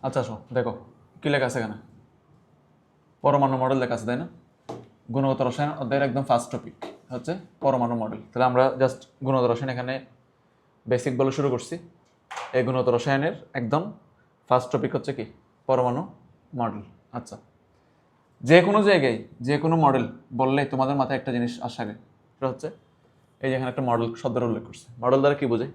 আচ্ছা আসো দেখো কি লেখা আছে এখানে, পরমাণু মডেল লেখা আছে তাই না? গুণগত রসায়ন অধ্যায়ের একদম ফার্স্ট টপিক হচ্ছে পরমাণু মডেল। তাহলে আমরা জাস্ট গুণগত রসায়ন এখানে বেসিক বলে শুরু করছি। এই গুণগত রসায়নের একদম ফার্স্ট টপিক হচ্ছে কি পরমাণু মডেল। আচ্ছা, যে কোনো জায়গায় যে কোনো মডেল বললে তোমাদের মাথায় একটা জিনিস আসে আগে, সেটা হচ্ছে এই যে এখানে একটা মডেল শব্দের উল্লেখ করছে। মডেল দ্বারা কি বোঝায়?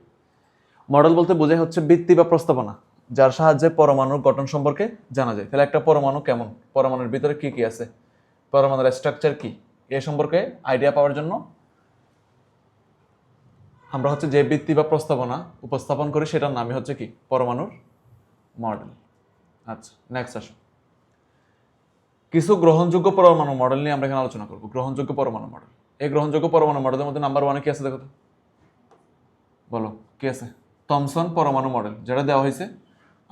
মডেল বলতে বোঝায় হচ্ছে ভিত্তি বা প্রস্তাবনা, যার সাহায্যে পরমাণুর গঠন সম্পর্কে জানা যায়। তাহলে একটা পরমাণু কেমন, পরমাণুর ভিতরে কি কি আছে, পরমাণুর স্ট্রাকচার কি, এ সম্পর্কে আইডিয়া পাওয়ার জন্য আমরা হচ্ছে যে ভিত্তি বা প্রস্তাবনা উপস্থাপন করি সেটার নামই হচ্ছে কি পরমাণুর মডেল। আচ্ছা নেক্সট আসো, কিছু গ্রহণযোগ্য পরমাণু মডেল নিয়ে আমরা এখানে আলোচনা করব। গ্রহণযোগ্য পরমাণু মডেল, এই গ্রহণযোগ্য পরমাণু মডেলের মধ্যে নাম্বার ওয়ানে কি আছে দেখো তো, বলো কি আছে? থমসন পরমাণু মডেল, যেটা দেওয়া হয়েছে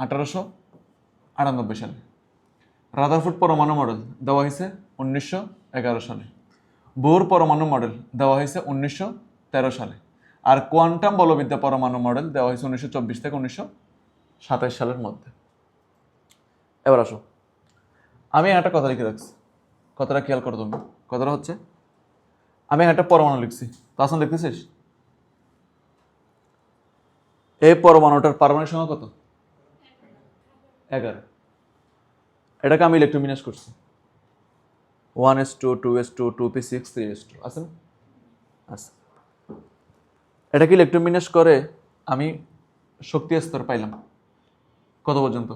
1898 সালে। রাদারফোর্ড পরমাণু মডেল দেওয়া হয়েছে 1911 সালে। বোর পরমাণু মডেল দেওয়া হয়েছে 1913 সালে। আর কোয়ান্টাম বলবিদ্যা পরমাণু মডেল দেওয়া হয়েছে 1924 থেকে 1927 সালের মধ্যে। এবার আসো, আমি একটা কথা লিখে রাখছি, কথাটা খেয়াল করো তুমি। কথাটা হচ্ছে আমি একটা পরমাণু লিখছি, তাহলে লিখতেছিস এই পরমাণুটার পারমাণবিক সংখ্যা কত? 11। এটাকে আমি ইলেকট্রোবিন্যাস করছি 1s2 2s2 2p6 3s2 আছে না? আছে। এটাকে ইলেকট্রোবিন্যাস করে আমি শক্তি স্তর পাইলাম কত পর্যন্ত?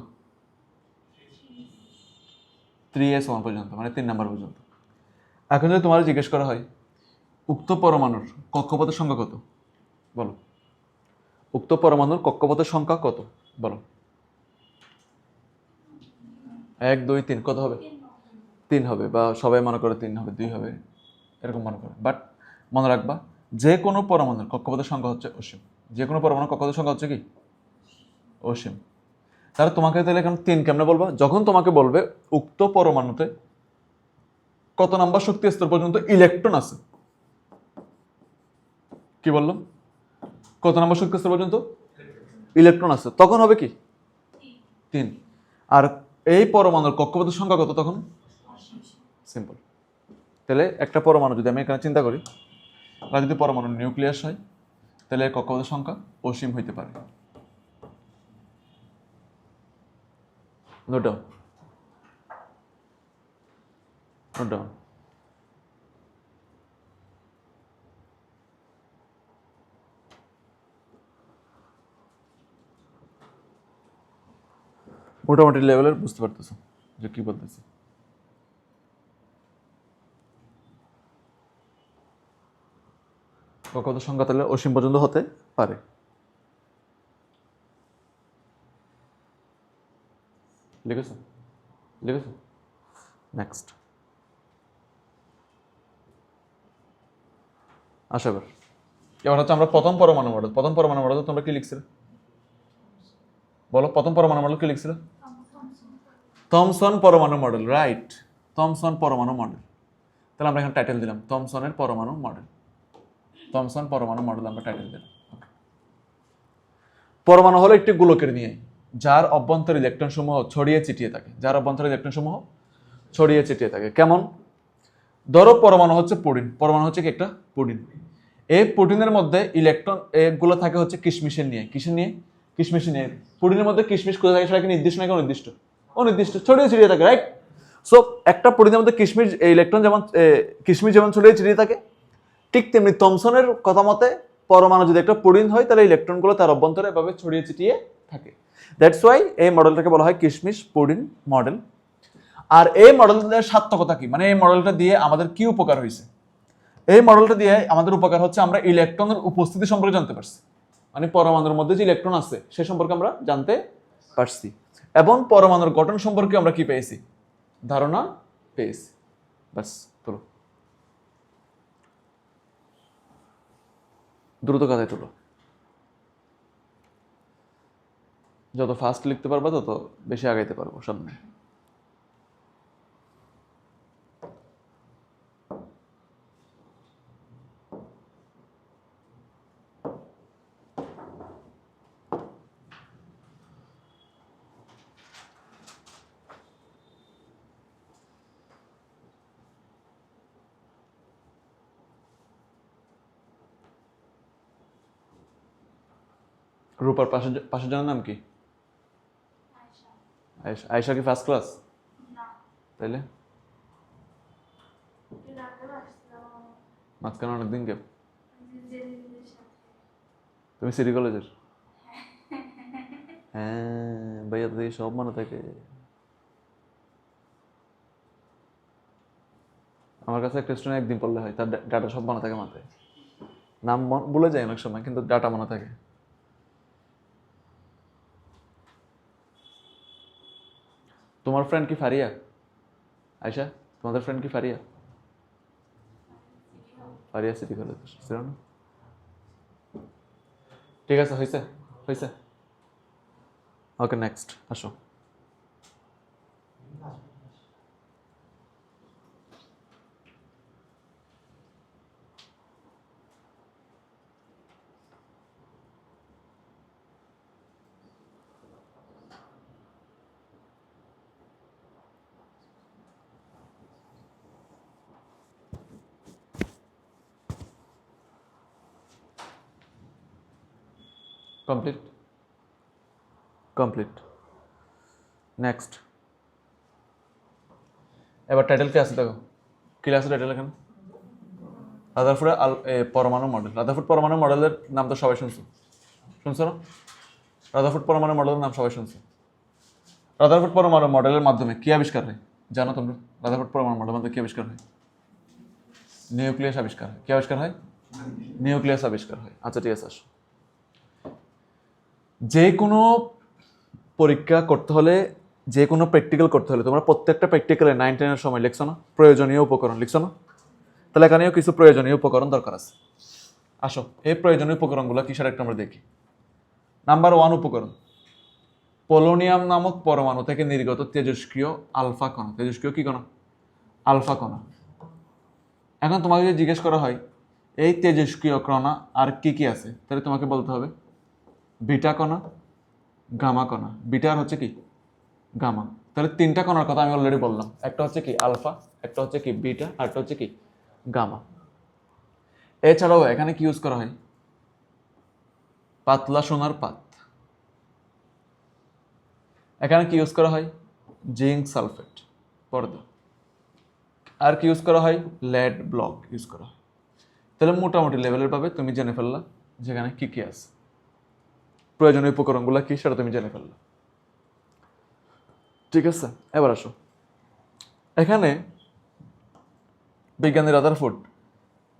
3s1 পর্যন্ত, মানে 3 নাম্বার পর্যন্ত। এখন যদি তোমার জিজ্ঞেস করা হয় উক্ত পরমাণুর কক্ষপথের সংখ্যা কত, বলো। উক্ত পরমাণুর কক্ষপথের সংখ্যা কত বলো? 1 2 3 কত হবে? 3 হবে, বা সবাই মনে করে 3 হবে, 2 হবে, এরকম মনে করে। বাট মনে রাখবা যে কোনো পরমাণুর কক্ষপথের সংখ্যা হচ্ছে অসীম। যে কোনো পরমাণুর কক্ষপথের সংখ্যা হচ্ছে কি অসীম। তাহলে তোমাকে তাহলে এখন 3 কেমনে বলবা? যখন তোমাকে বলবে উক্ত পরমাণুতে কত নাম্বার শক্তি স্তর পর্যন্ত ইলেকট্রন আছে, কি বললাম? কত নাম্বার শক্তি স্তর পর্যন্ত ইলেকট্রন আছে, তখন হবে কি 3। আর এই পরমাণুর কক্ষপথের সংখ্যা কত তখন? সিম্পল। তাহলে একটা পরমাণু যদি আমি এখানে চিন্তা করি, আর যদি পরমাণুর নিউক্লিয়াস হয়, তাহলে এর কক্ষপথের সংখ্যা অসীম হইতে পারে। Note down, note down. মোটামুটি লেভেলের বুঝতে পারতেছো যে কি বলতেছি? কক্ষপথের সংখ্যা তাহলে অসীম পর্যন্ত হতে পারে। লিখেছো? লিখেছো? নেক্সট আসো এবার। এবার হচ্ছে আমরা প্রথম পরমাণু মডেল। প্রথম পরমাণু মডেল তোমরা কি লিখছিলে বলো? প্রথম পরমাণু মডেল কি লিখছিলে? থমসন পরমাণু মডেল, রাইট। থমসন পরমাণু মডেল। তাহলে আমরা এখানে টাইটেল দিলাম থমসনের পরমাণু মডেল। থমসন পরমাণু মডেল আমরা টাইটেল দিলাম। পরমাণু হলো একটি গোলকের নিয়ে যার অভ্যন্তরে ইলেকট্রন সমূহ ছড়িয়ে ছিটিয়ে থাকে। যার অভ্যন্তরে ইলেকট্রন সমূহ ছড়িয়ে ছিটিয়ে থাকে। কেমন? ধরো পরমাণু হচ্ছে প্রোটিন। পরমাণু হচ্ছে কি একটা প্রোটিন। এই প্রোটিনের মধ্যে ইলেকট্রন এগুলো থাকে হচ্ছে কিশমিশের নিয়ে। কিসের নিয়ে? কিশমিশের নিয়ে। প্রোটিনের মধ্যে কিশমিশ কোথায় থাকে সেটা কি নির্দিষ্ট নাকি অনির্দিষ্ট? অনির্দিষ্ট, ছড়িয়ে ছিটিয়ে থাকে, রাইট? সো একটা প্রোটিনের মধ্যে কিশমিশ ইলেকট্রন যেমন কিশমিশ যেমন ছড়িয়ে ছিটিয়ে থাকে, ঠিক তেমনি থমসনের কথা মতে পরমাণু যদি একটা প্রোটিন হয় তাহলে ইলেকট্রনগুলো তার অভ্যন্তরে এভাবে ছড়িয়ে ছিটিয়ে থাকে। দ্যাটস ওয়াই এই মডেলটাকে বলা হয় কিশমিশ প্রোটিন মডেল। আর এই মডেলের সার্থকতা কি, মানে এই মডেলটা দিয়ে আমাদের কি উপকার হয়েছে? এই মডেলটা দিয়ে আমাদের উপকার হচ্ছে আমরা ইলেকট্রনের উপস্থিতি সম্পর্কে জানতে পারছি। মানে পরমাণুর মধ্যে যে ইলেকট্রন আছে সে সম্পর্কে আমরা জানতে পারছি, এবং পরমাণুর গঠন সম্পর্কে আমরা কি পেয়েছি? ধারণা পেয়েছি। ব্যাস, তোলো, দ্রুত কাজে তোলো। যত ফাস্ট লিখতে পারবা তত বেশি আগাইতে পারবো সামনে। রূপার পাশের জনের নাম কি? আয়েশা। আয়েশা কি ফার্স্ট ক্লাস? তাইলে মাঝখানে অনেকদিন গ্যাপ। তুমি সিটি কলেজের? হ্যাঁ ভাইয়া, তো সব মনে থাকে। আমার কাছে একটা স্টুডেন্ট একদিন পড়লে হয়, তার ডাটা সব মনে থাকে মাথায়। নাম ভুলে যায় অনেক সময়, কিন্তু ডাটা মনে থাকে। তোমার ফ্রেন্ড কি ফারিয়া? আয়শা, তোমাদের ফ্রেন্ড কি ফারিয়া? ফারিয়া সিটি কলেজ ছিল না? ঠিক আছে, হয়েছে হয়েছে। ওকে, নেক্সট আসো। কমপ্লিট? কমপ্লিট। নেক্সট। এবার টাইটেল কি আছে দেখো, কি আছে টাইটেল এখানে? রাদারফোর্ডের পরমাণু মডেল। রাদারফোর্ড পরমাণু মডেলের নাম তো সবাই শুনছো, শুনছো না? রাদারফোর্ড পরমাণু মডেলের নাম সবাই শুনছো। রাদারফোর্ড পরমাণু মডেলের মাধ্যমে কি আবিষ্কার হয় জানো তোমরা? রাদারফোর্ড পরমাণু মডেলের মাধ্যমে কি আবিষ্কার হয়? নিউক্লিয়াস আবিষ্কার হয়। কি আবিষ্কার হয়? নিউক্লিয়াস আবিষ্কার হয়। আচ্ছা ঠিক আছে, আসো। যে কোনো পরীক্ষা করতে হলে, যে কোনো প্র্যাকটিক্যাল করতে হলে, তোমরা প্রত্যেকটা প্র্যাকটিক্যালে 9, 10-এর সময় লিখছো না প্রয়োজনীয় উপকরণ, লিখছো না? তাহলে এখানেও কিছু প্রয়োজনীয় উপকরণ দরকার আছে। আসো, এই প্রয়োজনীয় উপকরণগুলো কিসের একটা আমরা দেখি। নাম্বার 1 উপকরণ, পোলোনিয়াম নামক পরমাণু থেকে নির্গত তেজস্ক্রিয় আলফা কণা। তেজস্ক্রিয় কি কণা? আলফা কণা। এখন তোমাকে যদি জিজ্ঞেস করা হয় এই তেজস্ক্রিয় কণা আর কি কি আছে, তাহলে তোমাকে বলতে হবে বিটা কণা, গামা কণা। বিটা আর হচ্ছে কি গামা। তাহলে 3টা কণার কথা আমি অলরেডি বললাম। একটা হচ্ছে কি আলফা, একটা হচ্ছে কি বিটা, আর একটা হচ্ছে কি গামা। এছাড়াও এখানে কি ইউজ করা হয়? পাতলা সোনার পাত। এখানে কি ইউজ করা হয়? জিঙ্ক সালফেট, পর্দা। আর কি ইউজ করা হয়? লেড ব্লক ইউজ করা হয়। তাহলে মোটামুটি লেভেলের ভাবে তুমি জেনে ফেললা যেখানে কি কি আছে, প্রয়োজনীয় উপকরণগুলো কি সেটা তুমি জেনে ফেললা। ঠিক আছে, এবার আসো। এখানে বিজ্ঞানী রাদারফোর্ড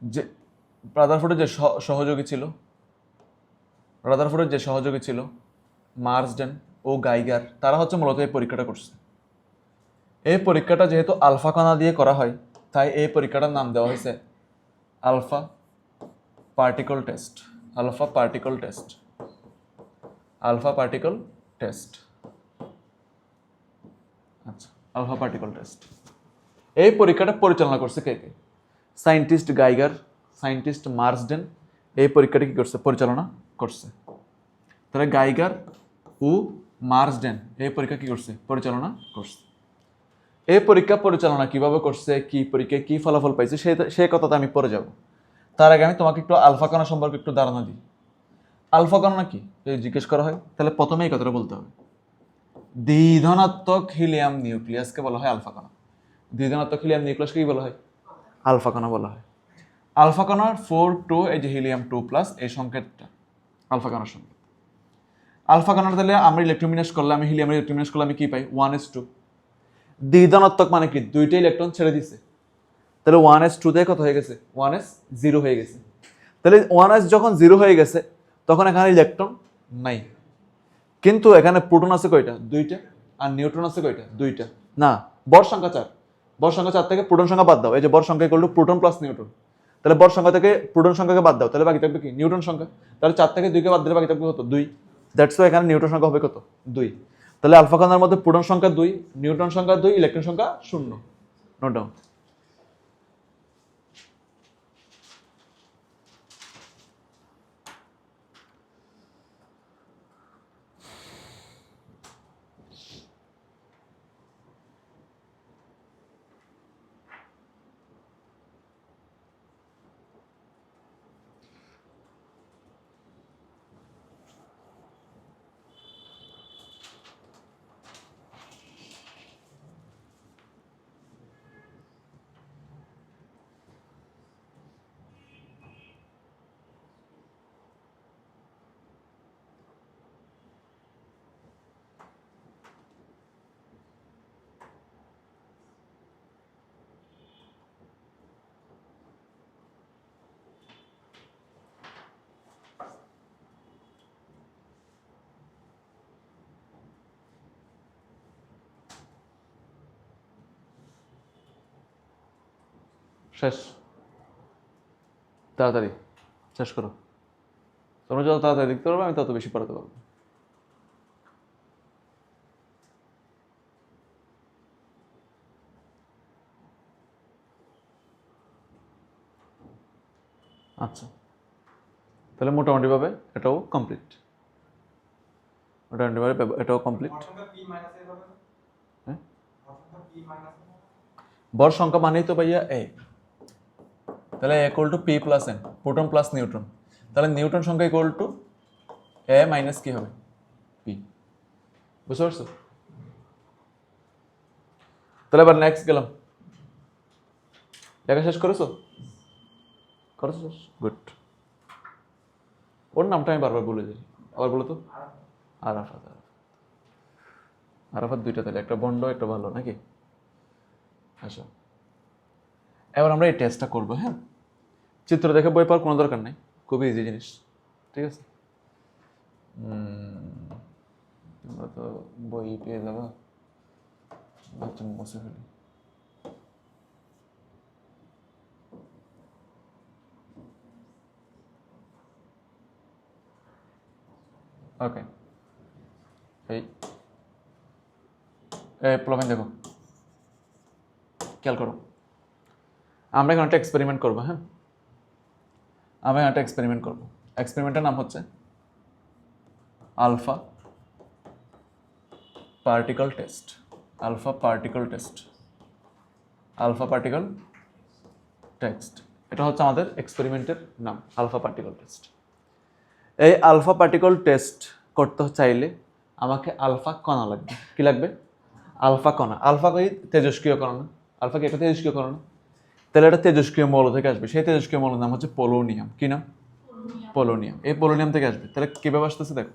যে রাদারফোর্ডের যে সহযোগী ছিল, রাদারফোর্ডের যে সহযোগী ছিল মার্সডেন ও গাইগার, তারা হচ্ছে মূলত এই পরীক্ষাটা করছে। এই পরীক্ষাটা যেহেতু আলফা কণা দিয়ে করা হয়, তাই এই পরীক্ষাটার নাম দেওয়া হয়েছে alpha particle test. Alpha particle test. Alpha particle test. আচ্ছা, আলফা পার্টিকল টেস্ট। এই পরীক্ষাটা পরিচালনা করছে কে কে? সায়েন্টিস্ট গাইগার, সায়েন্টিস্ট মার্সডেন এই পরীক্ষাটা কি করছে? পরিচালনা করছে। তাহলে গাইগার ও মার্সডেন এই পরীক্ষা কি করছে? পরিচালনা করছে। এই পরীক্ষা পরিচালনা কিভাবে করছে, কি পরীক্ষায় কি ফলাফল পাইছে সেই কথাটা আমি পরে যাব। তার আগে আমি তোমাকে একটু আলফা কণা সম্পর্কে একটু ধারণা দিই। আলফা কণা কি যদি জিজ্ঞেস করা হয়, তাহলে প্রথমে এই কথাটা বলতে হবে, দ্বিধনাত্মক হিলিয়াম নিউক্লিয়াসকে বলা হয় আলফা কণা। দ্বিধনাত্মক হিলিয়াম নিউক্লিয়াসকে কি বলা হয়? আলফা কণা বলা হয়। আলফা কণার 4-2, এই যে হিলিয়াম 2+, এই সংকেতটা আলফা কণার সংকেত। আলফা কণার তাহলে আমরা ইলেকট্রোমিনাস করলে, আমি হিলিয়ামের ইলেকট্রোমিনাস করলে আমি কি পাই? 1s2। দ্বিধনাত্মক মানে কি? 2টা ইলেকট্রন ছেড়ে দিছে। তাহলে 1s2 থেকে কত হয়ে গেছে? 1s0 হয়ে গেছে। তাহলে 1s যখন 0 হয়ে গেছে, তখন এখানে ইলেকট্রন নাই। কিন্তু এখানে প্রোটন আছে কয়টা? 2টা। আর নিউট্রন আছে কয়টা? 2টা। না, বর সংখ্যা 4। বর সংখ্যা 4 থেকে প্রোটন সংখ্যা বাদ দাও। এই যে বর সংখ্যা equal to proton plus neutron. তাহলে বর সংখ্যা থেকে প্রোটন সংখ্যাকে বাদ দাও, তাহলে বাকি থাকবে কি? নিউট্রন সংখ্যা। তাহলে 4 থেকে 2কে বাদ দিলে বাকি থাকবে কত? 2। দ্যাটস ওয়াই এখানে নিউট্রন সংখ্যা হবে কত? 2। তাহলে আলফা কণার মধ্যে প্রোটন সংখ্যা 2, নিউট্রন সংখ্যা 2, ইলেকট্রন সংখ্যা 0। Note down. শেষ, তাড়াতাড়ি শেষ করো। তোমরা যত তাড়াতাড়ি লিখতে পারবে আমি তত বেশি পড়াতে পারবো। আচ্ছা, তাহলে মোটামুটিভাবে এটাও কমপ্লিট, মোটামুটিভাবে এটাও কমপ্লিট। হ্যাঁ, বর সংখ্যা মানেই তো ভাইয়া এ, তাহলে equal to P plus N, proton plus neutron. তাহলে নিউটন সংখ্যা ইকুয়াল টু এ মাইনাস কি হবে, পি। বুঝতে পারছো? তাহলে এবার নেক্সট গেলাম। লেখা শেষ করেছো? করেছো শেষ, গুড। ওর নামটা আমি বারবার বলে যাই, আবার বলো তো। আরাফাত। আরাফাত দুইটা, তাহলে একটা বন্ড একটা ভালো নাকি? আচ্ছা, এবার আমরা এই টেস্টটা করবো। হ্যাঁ, চিত্র দেখে বই পাওয়ার কোনো দরকার নেই, খুবই ইজি জিনিস। ঠিক আছে, আমরা তো বই পেয়ে যাবো, মুছে ফেলি। ওকে, এই প্রবলেম দেখো, খেয়াল করো। আমরা এখন একটা এক্সপেরিমেন্ট করবো। হ্যাঁ, আমরা একটা এক্সপেরিমেন্ট করবো। এক্সপেরিমেন্টের নাম হচ্ছে alpha particle test. Alpha particle test, alpha particle test, এটা হচ্ছে আমাদের এক্সপেরিমেন্টের নাম, আলফা পার্টিকল টেস্ট। এই আলফা পার্টিকল টেস্ট করতে চাইলে আমাকে আলফা কণা লাগবে। কি লাগবে? আলফা কণা। আলফা কি তেজস্ক্রিয় কণা না? আলফা কি একটা তেজস্ক্রিয় কণা না? তাহলে এটা তেজস্ক্রিয় মৌল থেকে আসবে। সেই তেজস্ক্রিয় মৌলের নাম হচ্ছে পোলোনিয়াম। কি নাম? পোলোনিয়াম। এই পোলোনিয়াম থেকে আসবে। তাহলে কিভাবে আসতেছে দেখো,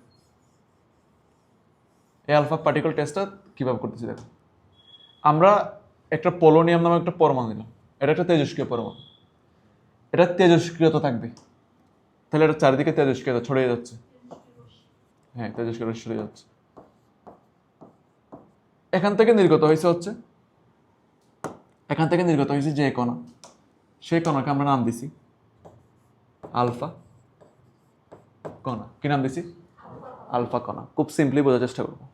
এই আলফা পার্টিকল টেস্টটা কিভাবে করতেছি দেখো। আমরা একটা পোলোনিয়াম নামে একটা পরমাণু নিলাম, এটা একটা তেজস্ক্রিয় পরমাণু, এটা তেজস্ক্রিয়তা থাকবে। তাহলে এটা চারিদিকে তেজস্ক্রিয়তা ছড়িয়ে যাচ্ছে। হ্যাঁ, তেজস্ক্রিয় রশ্মি ছড়িয়ে যাচ্ছে। এখান থেকে নির্গত হয়েছে যে কণা, সেই কণাকে আমরা নাম দিছি আলফা কণা। কি নাম দিছি? আলফা কণা। খুব সিম্পলি বোঝার চেষ্টা করবো।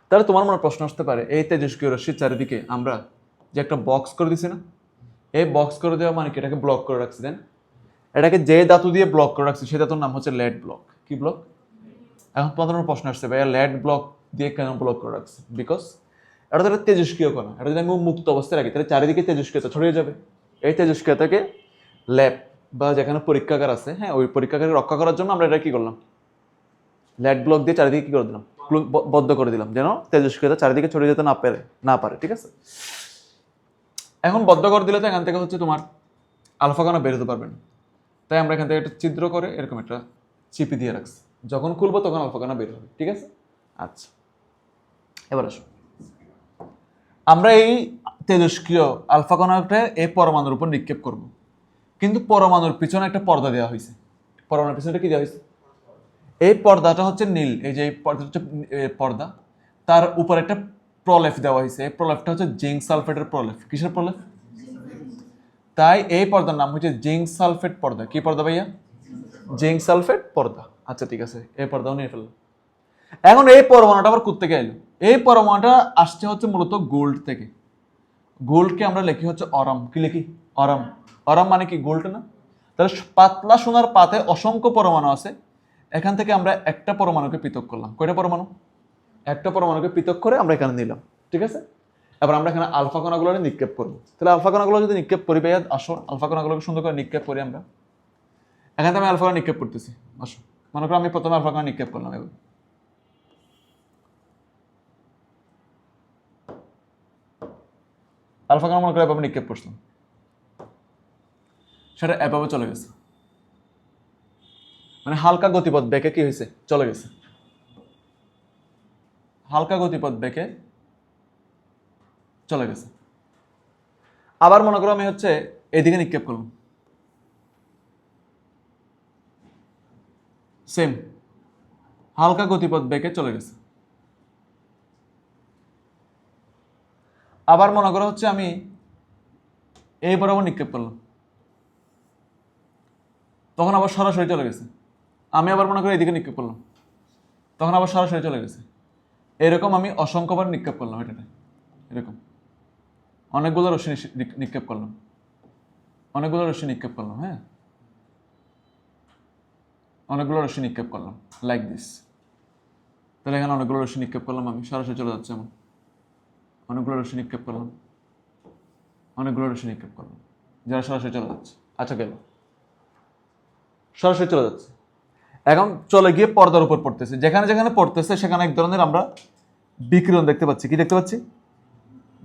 তাহলে তোমার মনে প্রশ্ন আসতে পারে, এই তেজস্ক্রিয় রশ্মির চারিদিকে আমরা যে একটা বক্স করে দিছি না, এই বক্স করে দেওয়া মানে কি? এটাকে ব্লক করে রাখছি। দেন এটাকে যে ধাতু দিয়ে ব্লক করে রাখছি সেই ধাতুর নাম হচ্ছে লেড ব্লক। কি ব্লক? এখন তোমাদের প্রশ্ন আসছে, ভাইয়া লেড ব্লক দিয়ে কেন ব্লক করে রাখছে? বিকজ এটা তো একটা তেজস্ক্রিয় কণা, এটা যদি আমি মুক্ত অবস্থায় রাখি তাহলে চারিদিকে তেজস্ক্রিয়তা ছড়িয়ে যাবে। এই তেজস্ক্রিয়তাকে ল্যাব বা যেখানে পরীক্ষাগার আছে, হ্যাঁ, ওই পরীক্ষাগারে রক্ষা করার জন্য আমরা এটা কি করলাম? লেড ব্লক দিয়ে চারিদিকে কি করে দিলাম? বদ্ধ করে দিলাম, যেন তেজস্ক্রিয়তা চারিদিকে ছড়িয়ে যেতে না পারে। ঠিক আছে, এখন বদ্ধ করে দিলে তো এখান থেকে হচ্ছে তোমার আলফা কণা বেরোতে পারবে না। তাই আমরা এখান থেকে একটা ছিদ্র করে এরকম একটা চিপি দিয়ে রাখছি, যখন খুলবো তখন আলফা কণা বের হবে। ঠিক আছে, আচ্ছা এবার আসো, আমরা এই তেজস্ক্রিয় আলফা কণাটা এই পরমাণুর উপর নিক্ষেপ করব। কিন্তু পরমাণুর পিছনে একটা পর্দা দেওয়া হয়েছে। পরমাণুর পিছনে কি দেওয়া হয়েছে? এই পর্দাটা হচ্ছে নীল। এই যে এই পর্দা হচ্ছে পর্দা, তার উপর একটা প্রলেপ দেওয়া হয়েছে। এই প্রলেপটা হচ্ছে জিঙ্ক সালফেটের প্রলেপ। কিসের প্রলেপ? তাই এই পর্দার নাম হচ্ছে জিঙ্ক সালফেট পর্দা। কি পর্দা ভাইয়া? জিঙ্ক সালফেট পর্দা। আচ্ছা ঠিক আছে, এই পর্দাও নিয়ে ফেললাম। এখন এই পরমাণুটা আবার কোত্থেকে এলো? এই পরমাণুটা আসছে হচ্ছে মূলত গোল্ড থেকে। গোল্ডকে আমরা লিখি হচ্ছে অরাম। কি লিখি? অরাম। অরাম মানে কি? গোল্ড না? তাহলে পাতলা সোনার পাতে অসংখ্য পরমাণু আছে, এখান থেকে আমরা একটা পরমাণুকে পৃথক করলাম। কয়টা পরমাণু? একটা পরমাণুকে পৃথক করে আমরা এখানে নিলাম। ঠিক আছে, এবার আমরা এখানে আলফা কণাগুলো নিক্ষেপ করবো। তাহলে আলফা কণাগুলো যদি নিক্ষেপ করি, ভাইয়া আসো আলফা কণাগুলোকে সুন্দর করে নিক্ষেপ করি আমরা। এখান থেকে আমি আলফা কণা নিক্ষেপ করতেছি। আসো, মনে করো আমি প্রথমে আলফা কণা নিক্ষেপ করলাম। এবার আলফা কণা মনে করে এভাবে নিক্ষেপ করছিলাম, সেটা এভাবে চলে গেছে, মানে হালকা গতিপথ বেঁকে কি হয়েছে? চলে গেছে। হালকা গতিপথ বেঁকে চলে গেছে। আবার মনে করো আমি হচ্ছে এদিকে নিক্ষেপ করলাম, সেম হালকা গতিপথ বেঁকে চলে গেছে। আবার মনে করো হচ্ছে আমি এই বরাবর নিক্ষেপ করলাম, তখন আবার সরাসরি চলে গেছে। আমি আবার মনে করি এদিকে নিক্ষেপ করলাম, তখন আবার সরাসরি চলে গেছে। এরকম আমি অসংখ্যবার নিক্ষেপ করলাম এটাতে, এরকম অনেকগুলো রশ্মি নিক্ষেপ করলাম, অনেকগুলো রশ্মি নিক্ষেপ করলাম। হ্যাঁ, অনেকগুলো রশ্মি নিক্ষেপ করলাম লাইক দিস। তাহলে এখানে অনেকগুলো রশ্মি নিক্ষেপ করলাম, আমি সরাসরি চলে যাচ্ছে এমন। অনেকগুলো রশ্মি নিক্ষেপ করলাম, অনেকগুলো রশ্মি নিক্ষেপ করলাম, যারা সরাসরি চলে যাচ্ছে। আচ্ছা, গেল, সরাসরি চলে যাচ্ছে। এখন চলে গিয়ে পর্দার উপর পড়তেছে, যেখানে যেখানে পড়তেছে সেখানে এক ধরনের আমরা বিকিরণ দেখতে পাচ্ছি। কি দেখতে পাচ্ছি?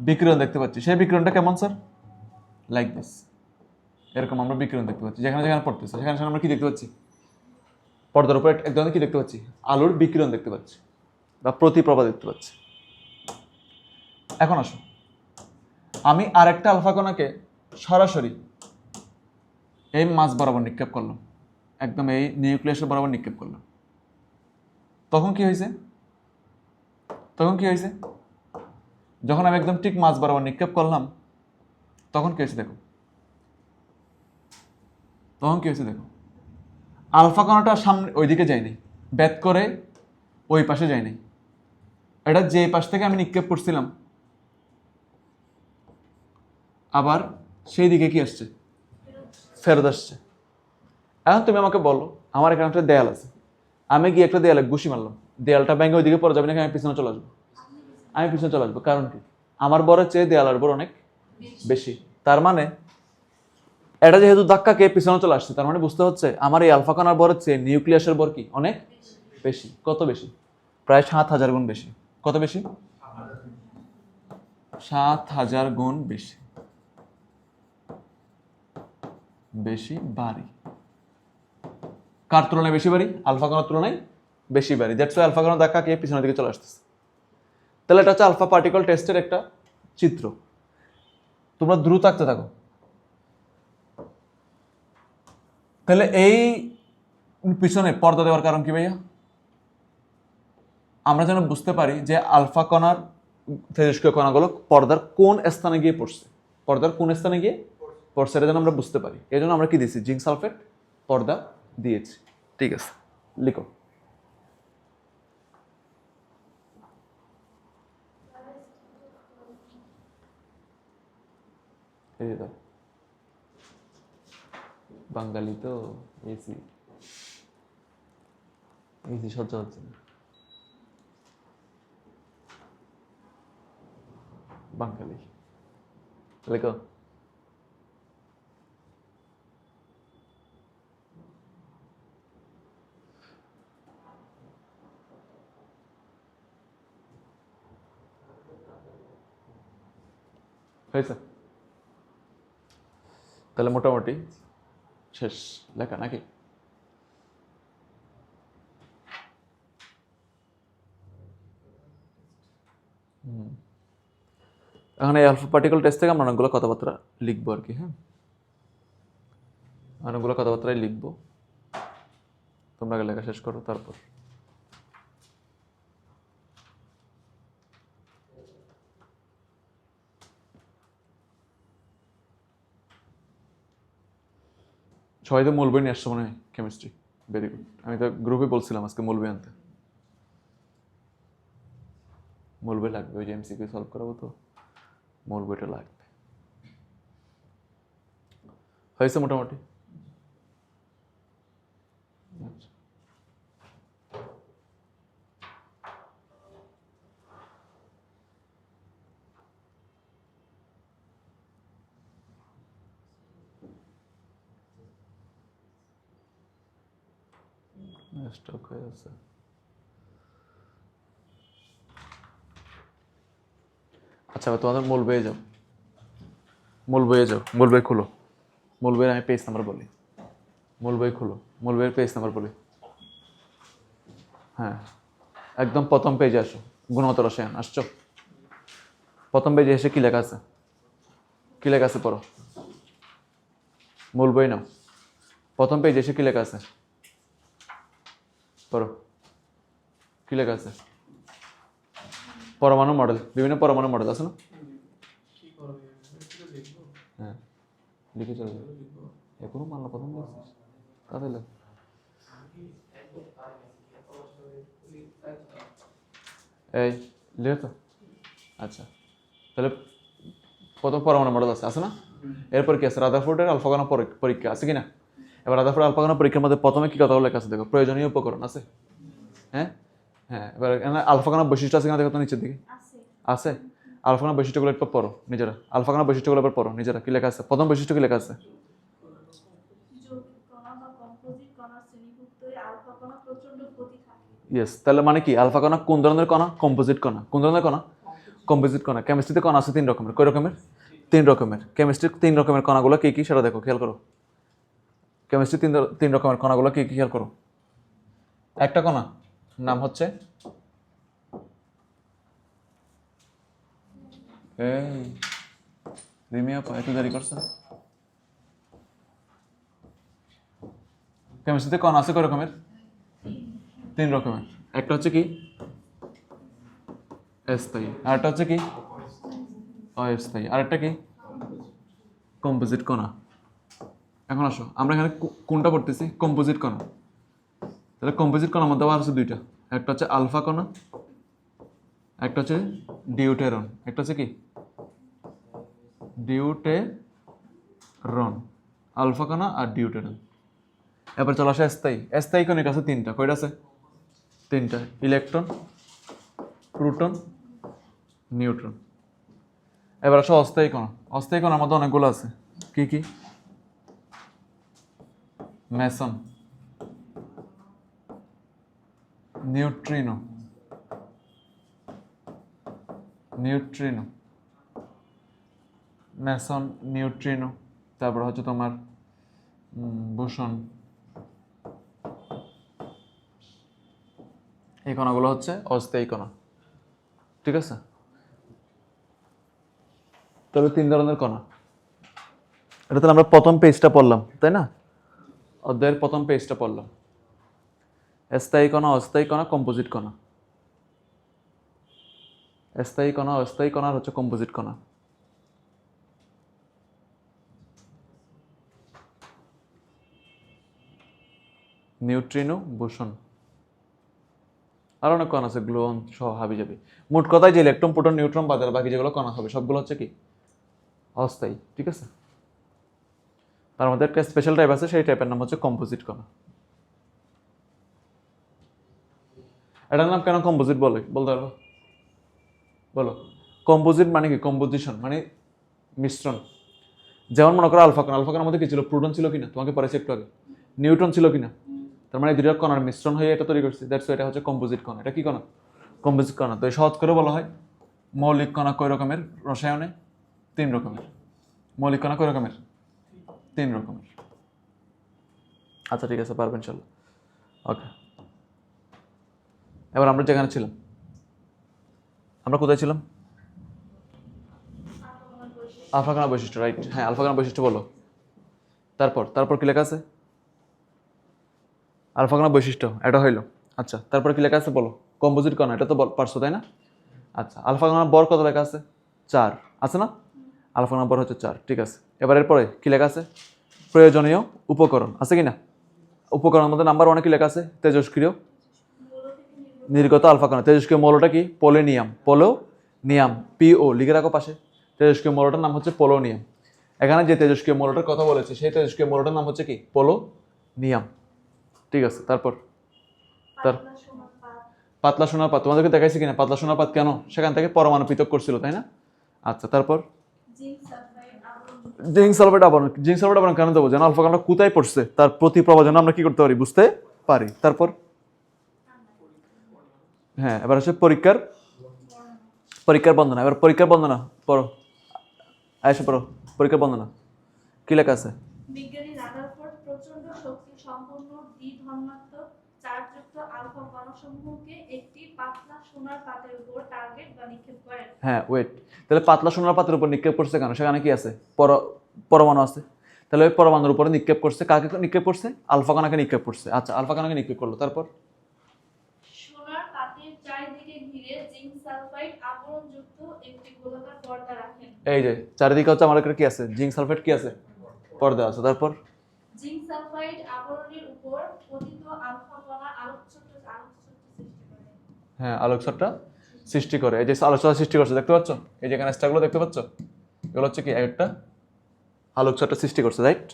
বিকিরণ দেখতে পাচ্ছি। সেই বিকিরণটা কেমন স্যার? লাইক দিস, এরকম আমরা বিকিরণ দেখতে পাচ্ছি যেখানে যেখানে পড়তেছে। সেখানে সেখানে আমরা কি দেখতে পাচ্ছি? পর্দার উপর এক ধরনের কি দেখতে পাচ্ছি? আলোর বিকিরণ দেখতে পাচ্ছি বা প্রতিপ্রভা দেখতে পাচ্ছি। এখন আসো, আমি আরেকটা আলফা কণাকে সরাসরি এই মাঝ বরাবর নিক্ষেপ করলাম, একদম এই নিউক্লিয়াসের বরাবর নিক্ষেপ করলাম। তখন কি হয়েছে? তখন কি হয়েছে? যখন আমি একদম ঠিক মাঝ বরাবর নিক্ষেপ করলাম, তখন কি হয়েছে দেখো। তখন কি হয়েছে দেখো, আলফা কণাটা সামনে ওইদিকে যায়নি, ব্যাত করে ওই পাশে যায়নি। এটা যে পাশ থেকে আমি নিক্ষেপ করছিলাম, আবার সেই দিকে কি আসছে? ফেরত আসছে। এখন তুমি আমাকে বলো, আমার এখানে একটা দেয়াল আছে, আমি গিয়ে একটা দেয়ালে ঘুষি মারলাম, দেয়ালটা ভেঙে ওইদিকে পড়ে যাবে নাকি আমি পিছনে চলে আসবো? আমি পিছনে চলে আসবো। কারণ কি? আমার বরের চেয়ে দেয়ালের বড় অনেক বেশি। তার মানে এটা যেহেতু ধাক্কা খেয়ে পিছনে চলে আসছে, তার মানে বুঝতে হচ্ছে আমার এই আলফা কণার বরের চেয়ে নিউক্লিয়াসের বর কি অনেক বেশি। কত বেশি? প্রায় 7,000 গুণ বেশি। কত বেশি? 7,000 গুণ বেশি। বেশি বাড়ি। কার তুলনায় বেশি বাড়ি? আলফা কণার তুলনায় বেশি বাড়ি। দ্যাটস ওয়াই আলফা কণার ধাক্কা খেয়ে পিছনের দিকে চলে আসতেছে। তাহলে এটা হচ্ছে আলফা পার্টিকল টেস্টের একটা চিত্র। তোমরা দ্রুত আঁকতে থাকো। তাহলে এই পিছনে পর্দা দেওয়ার কারণ কি ভাইয়া? আমরা যেন বুঝতে পারি যে আলফা কণার তেজস্ক্রিয় কণাগুলো পর্দার কোন স্থানে গিয়ে পড়ছে, পর্দার কোন স্থানে গিয়ে পড়ছে, এটা যেন আমরা বুঝতে পারি। এই জন্য আমরা কি দিয়েছি? জিঙ্ক সালফেট পর্দা দিয়েছি। ঠিক আছে, লিখো। এই দাও, বাঙালি তো এসি এসি সহ্য হচ্ছে না। বাঙালি লেখো। হয়েছে? তাহলে মোটামুটি শেষ লেখা নাকি? এখন এই আলফা পার্টিকল টেস্ট থেকে আমরা অনেকগুলো কথাবার্তা লিখবো আর কি। হ্যাঁ, অনেকগুলো কথাবার্তাই লিখবো। তোমরা আগে লেখা শেষ করো, তারপর সবাই তো মূল বই নিয়ে আসছো মনে হয়, কেমিস্ট্রি। Very good. আমি তো গ্রুপে বলছিলাম আজকে মূল বই আনতে। মূল বই লাগবে, ওই যে এমসিকিউ সলভ করাবো তো মূল বইটা লাগবে। হয়েছে মোটামুটি? আচ্ছা, স্টক হয়ে আছে। আচ্ছা, তোমাদের মূল বইয়ে যাও, মূল বইয়ে যাও, মূল বই খুলো। মূল বইয়ের আমি পেজ নাম্বার বলি। মূল বই খুলো, মূল বইয়ের পেজ নাম্বার বলি। হ্যাঁ, একদম প্রথম পেজে আসো। গুণগত রসায়ন আসছো? প্রথম পেজে এসে কি লেখা আছে? কি লেখা আছে পড়ো। মূল বই নাও, প্রথম পেজে এসে কি লেখা আছে পড়ো। কি লেখা আছে? পরমাণু মডেল, বিভিন্ন পরমাণু মডেল আছে না? হ্যাঁ, লিখে চলে যাবে। এখনো মানলা প্রথম বলছিস? তাহলে এই লিখে তো আচ্ছা তাহলে প্রথম পরমাণু মডেল আছে না এরপর কি আছে রাদারফোর্ডের আলফা কণা পরীক্ষা আছে কিনা এবার রাদারফোর্ড আলফা কণা পরীক্ষার মধ্যে প্রথমে কি কথা লেখা আছে দেখো প্রয়োজনীয় উপকরণ আছে হ্যাঁ হ্যাঁ এবার আলফা কণার বৈশিষ্ট্য আছে কিনা দেখো তো নিচের দিকে আছে আলফা কণার বৈশিষ্ট্যগুলো একটু পড়ো নিজেরা আলফা কণার বৈশিষ্ট্যগুলো এবার পড়ো নিজেরা কি লেখা আছে প্রথম বৈশিষ্ট্য কি লেখা আছে ইয়েস তাহলে মানে কি আলফা কণা কোন ধরনের কণা কম্পোজিট কণা কোন ধরনের কণা কম্পোজিট কণা কেমিস্ট্রিতে কণা আছে 3 রকমের কয় রকমের 3 রকমের কেমিস্ট্রির 3 রকমের কণাগুলো কি কি সেটা দেখো খেয়াল করো কেমিস্ট্রি 3 রকমের কণাগুলো কি কি খেয়াল করো একটা কণা নাম হচ্ছে এই রিমিয়া এত দেরি করছে কেমিস্ট্রিতে কণা আছে কয় রকমের 3 রকমের একটা হচ্ছে কি স্থায়ী আরেকটা হচ্ছে কি অস্থায়ী আরেকটা কি কম্পোজিট কণা এখন আসো আমরা এখানে কোনটা পড়তেছি কম্পোজিট কণা তাহলে কম্পোজিট কণার মধ্যে আবার আছে দুইটা একটা হচ্ছে আলফা কণা একটা হচ্ছে ডিউটেরন একটা হচ্ছে কি ডিউটেরন আলফা কণা আর ডিউটেরন এবার চলো আসে স্থায়ী কণিক আছে 3টা কয়টা আছে 3টা ইলেকট্রন প্রোটন নিউট্রন এবার আসো অস্থায়ী কণার মধ্যে অনেকগুলো আছে কি কি মেসন নিউট্রিনো মেসন নিউট্রিনো তারপর হচ্ছে তোমার বোসন এই কণাগুলো হচ্ছে অস্থায়ী কণা ঠিক আছে তবে 3 ধরনের কণা এটা তাহলে আমরা প্রথম পেজটা পড়লাম তাই না অধ্যায়ের প্রথম পেজটা পড়লাম স্থায়ী কণা অস্থায়ী কণা কম্পোজিট কণা স্থায়ী কণা অস্থায়ী কণা হচ্ছে কম্পোজিট কণা নিউট্রিনো বোসন আর অনেক কণা আছে গ্লুয়ন সহ হাবি যাবে মোট কথায় যে ইলেকট্রন প্রোটন নিউট্রন বাজার বাকি যেগুলো কণা হবে সবগুলো হচ্ছে কি অস্থায়ী ঠিক আছে তার মধ্যে একটা স্পেশাল টাইপ আছে সেই টাইপের নাম হচ্ছে কম্পোজিট কণা এটার নাম কেন কম্পোজিট বলতে পারবো বলো কম্পোজিট মানে কি কম্পোজিশন মানে মিশ্রণ যেমন মনে করো আলফা কণার মধ্যে কি ছিল প্রোটন ছিল কিনা তোমাকে পড়েছি একটু আগে নিউট্রন ছিল কিনা তার মানে দুইটা কণার মিশ্রণ হয়ে এটা তৈরি করছে দ্যাটস এটা হচ্ছে কম্পোজিট কণা এটা কি কণা কম্পোজিট কণা তো সহজ করে বলা হয় মৌলিক কণা কয় রকমের রসায়নে 3 রকমের মৌলিক কণা কয় রকমের 3 রকমের আচ্ছা ঠিক আছে পারবেন ইনশাআল্লাহ ওকে এবার আমরা যেখানে ছিলাম আমরা কোথায় ছিলাম আলফা কণার বৈশিষ্ট্য রাইট হ্যাঁ আলফা কণার বৈশিষ্ট্য বলো তারপর কি লেখা আছে আলফা কণার বৈশিষ্ট্য এটা হইলো আচ্ছা তারপর কি লেখা আছে বলো কম্পোজিট কণা এটা তো পারছো তাই না আচ্ছা আলফা কণার বর কত লেখা আছে 4 আছে না আলফা কণার বর হচ্ছে 4 ঠিক আছে এবার এরপরে কি লেখা আছে প্রয়োজনীয় উপকরণ আছে কি না উপকরণের মধ্যে নাম্বার 1 কি লেখা আছে তেজস্ক্রিয় নির্গত আলফা কণা তেজস্ক্রিয় মৌলটা কি পোলোনিয়াম পিও লিখে রাখো পাশে তেজস্ক্রিয় মৌলটার নাম হচ্ছে পোলোনিয়াম এখানে যে তেজস্ক্রিয় মৌলটার কথা বলেছে সেই তেজস্ক্রিয় মৌলটার নাম হচ্ছে কি পোলোনিয়াম ঠিক আছে তারপর পাতলা সোনার পাত তোমাদেরকে দেখাইছি কিনা পাতলা সোনার পাত কেন সেখান থেকে পরমাণু পৃথক করছিল তাই না আচ্ছা তারপর জিঙ্ক সালফেট আবরণ কেন দেবো যেন আলফা কণা কোথায় পড়ছে তার প্রতি প্রভাব যেন আমরা কি করতে পারি বুঝতে পারি তারপর হ্যাঁ এবার হচ্ছে পরীক্ষার বর্ণনা এবার পরীক্ষার বর্ণনা পড়ো আয়েশা পড়ো পরীক্ষার বর্ণনা কি লেখা আছে বিজ্ঞানী রাদারফোর্ড প্রচন্ড শক্তি সম্পন্ন দ্বিধর্মাত্মক চার্জযুক্ত আলফা কণাসমূহকে একটি পাতলা সোনার পাতের উপর টার্গেট বা নিক্ষেপ করেন হ্যাঁ ওয়েট তাহলে পাতলা সোনার পাতের উপর নিক্ষেপ করছে কেন সেখানে কি আছে পরমাণু আছে তাহলে ওই পরমাণুর উপরে নিক্ষেপ করছে কাকে নিক্ষেপ করছে আলফা কণাকে নিক্ষেপ করছে আচ্ছা আলফা কণাকে নিক্ষেপ করলো তারপর সোনার পাতের চারিদিকে ঘিরে জিঙ্ক সালফাইড আবরণযুক্ত একটি গোলাকার পর্দা রাখেন এই যে চারিদিকে হচ্ছে আমাদের কি আছে জিঙ্ক সালফেট কি আছে পর্দা আছে তারপর জিঙ্ক সালফাইড আবরণীর উপর পতিত আলফা কণা আলোকছটা সৃষ্টি করে। হ্যাঁ, আলোকছটা সৃষ্টি করে। এই যে আলোকছটা সৃষ্টি করছে দেখতে পাচ্ছ, এই যে এখানে স্টারগুলো দেখতে পাচ্ছ, এগুলো হচ্ছে কি একটা আলোকছটা সৃষ্টি করছে, রাইট?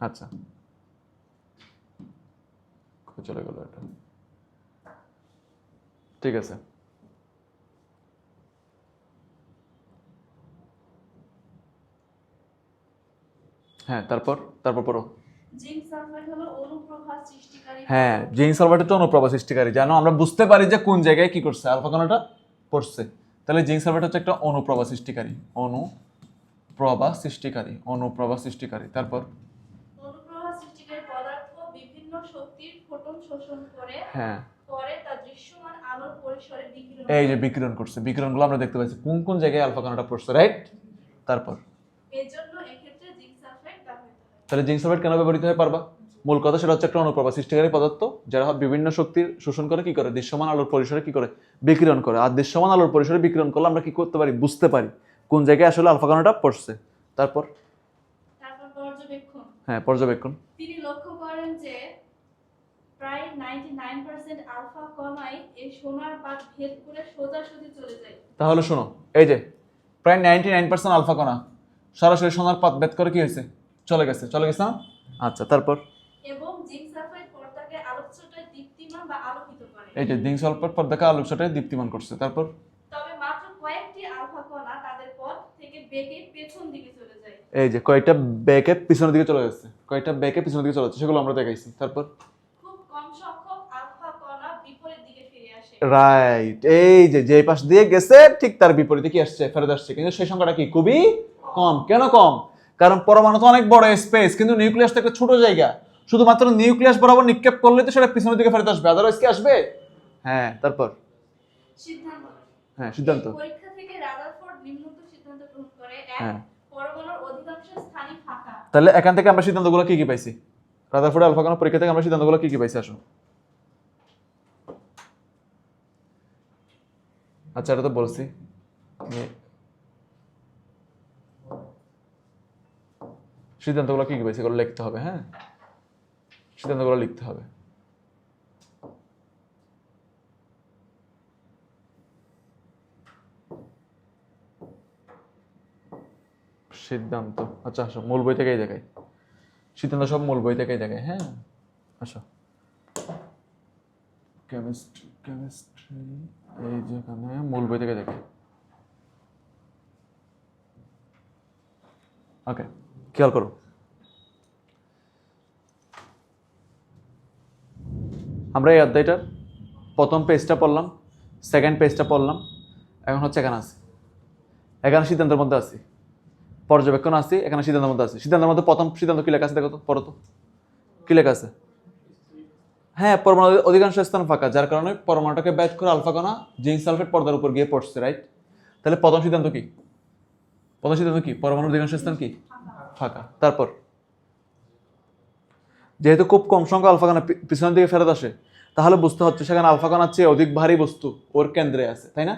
আচ্ছা, চলে গেল এটা, ঠিক আছে। হ্যাঁ, তারপর পড়ো। জিঙ্ক সালফাইড হলো অনুপ্রভা সৃষ্টিকারী। হ্যাঁ, জিঙ্ক সালফাইড হচ্ছে অনুপ্রভা সৃষ্টিকারী, যেন আমরা বুঝতে পারি যে কোন জায়গায় কি করছে, আলফা কণাটা পড়ছে। তাহলে জিঙ্ক সালফাইড হচ্ছে একটা অনুপ্রভা সৃষ্টিকারী, অনুপ্রভা সৃষ্টিকারী। তারপর অনুপ্রভা সৃষ্টিকারী পদার্থ বিভিন্ন শক্তির ফোটন শোষণ করে হ্যাঁ, পরে তা দৃশ্যমান আলোর পরিসরে বিকিরণ এই যে বিকিরণ করছে, বিকিরণগুলো আমরা দেখতে পাচ্ছি কোন কোন জায়গায় আলফা কণাটা পড়ছে, রাইট? তারপর এজন্য এক্ষেত্রে জিঙ্ক সালফাইড ব্যবহৃত হয়। তাহলে জিঙ্ক সালফাইড কেন ব্যবহৃত হয় পারবা? মূল কথা সেটা হচ্ছে একটা অনুপ্রভা সৃষ্টিকারী পদার্থ, যারা বিভিন্ন শক্তির শোষণ করে কি করে, দৃশ্যমান আলোর পরিসরে কি করে, বিকিরণ করে। আর দৃশ্যমান আলোর পরিসরে বিকিরণ করলে আমরা কি করতে পারি, বুঝতে পারি কোন জায়গায় আসলে আলফা কণাটা পড়ছে। তারপর পর্যবেক্ষণ। হ্যাঁ, পর্যবেক্ষণ। তিনি লক্ষ্য করেন যে প্রায় 99% আলফা কণাই এই সোনার পাত ভেদ করে সোজাসুজি চলে যায়। তাহলে শোনো, এই যে প্রায় 99% আলফা কণা সরাসরি সোনার পাত ভেদ করে কি হয়েছে, চলে গেছে না? আচ্ছা, তারপর এবং জিঙ্ক সালফাইড পর্দাকে আলোকছটায় দীপ্তিমান বা আলোকিত করে। এই যে জিঙ্ক সালফাইড পর্দাকে আলোকছটায় দীপ্তিমান করছে। তারপর তবে মাত্র কয়েকটি আলফা কণা তাদের পথ থেকে বেঁকে পেছন দিকে চলে যায়। এই যে কয়টা বেঁকে পিছনের দিকে চলে যাচ্ছে, সেগুলো আমরা দেখাইছি। তারপর খুব কম সংখ্যক আলফা কণা বিপরীত দিকে ফিরে আসে। রাইট, এই যে যে পাশ দিয়ে গেছে ঠিক তার বিপরীতে কি আসছে, ফেরত আসছে, কিন্তু সেই সংখ্যাটা কি খুবই কম। কেন কম? কারণ পরমাণু তো অনেক বড় স্পেস, কিন্তু নিউক্লিয়াসটা একটা ছোট জায়গা, শুধুমাত্র নিউক্লিয়াস বরাবর নিক্ষেপ করলে তো সেটা পিছনের দিকে ফেরত আসবে, আদারওয়াইজ কি আসবে? হ্যাঁ, তারপর সিদ্ধান্ত। হ্যাঁ, সিদ্ধান্ত। পরীক্ষা থেকে রাদারফোর্ড নিম্নোক্ত সিদ্ধান্ত গ্রহণ করে: এক, হ্যাঁ, পরমাণুর অধিকাংশ স্থানই ফাঁকা। তাহলে এখান থেকে আমরা সিদ্ধান্তগুলো কি কি পাইছি, রাদারফোর্ড আলফা কণা পরীক্ষা থেকে আমরা সিদ্ধান্তগুলো কি কি পাইছি, আসো। আচ্ছা, এটা তো বলছি, সিদ্ধান্তগুলো কি কি পাইছি এগুলো লিখতে হবে। হ্যাঁ, সিদ্ধান্তগুলো লিখতে হবে। সিদ্ধান্ত, আচ্ছা আসো, মূল বই থেকেই দেখাই, সিদ্ধান্ত সব মূল বই থেকেই দেখাই। হ্যাঁ, আসো। কেমিস্ট্রি এই যেখানে মূল বই থেকে দেখাই। ওকে, খেয়াল করো, আমরা এই অধ্যায়টার প্রথম পেজটা পড়লাম, সেকেন্ড পেজটা পড়লাম, এখন হচ্ছে এখানে সিদ্ধান্তের মধ্যে আছি, পর্যবেক্ষণ আছি, এখানে সিদ্ধান্তের মধ্যে আছি। সিদ্ধান্তের মধ্যে প্রথম সিদ্ধান্ত কি লেখা আছে দেখো তো, পড়ো তো, কি লেখা আছে? হ্যাঁ, পরমাণুর অধিকাংশ স্থান ফাঁকা, যার কারণে পরমাণুটাকে ব্যাচ করে আলফা কণা জিঙ্ক সালফেট পর্দার উপর গিয়ে পড়ছে, রাইট? তাহলে প্রথম সিদ্ধান্ত কি? পরমাণুর অধিকাংশ স্থান কি ফাঁকা। তারপর যেহেতু খুব কম সংখ্যা আলফা কণা পিছনের দিকে ফেরত আসে, তাহলে বুঝতে হচ্ছে সেখানে আলফা কণার চেয়ে অধিক ভারী বস্তু ওর কেন্দ্রে আছে, তাই না?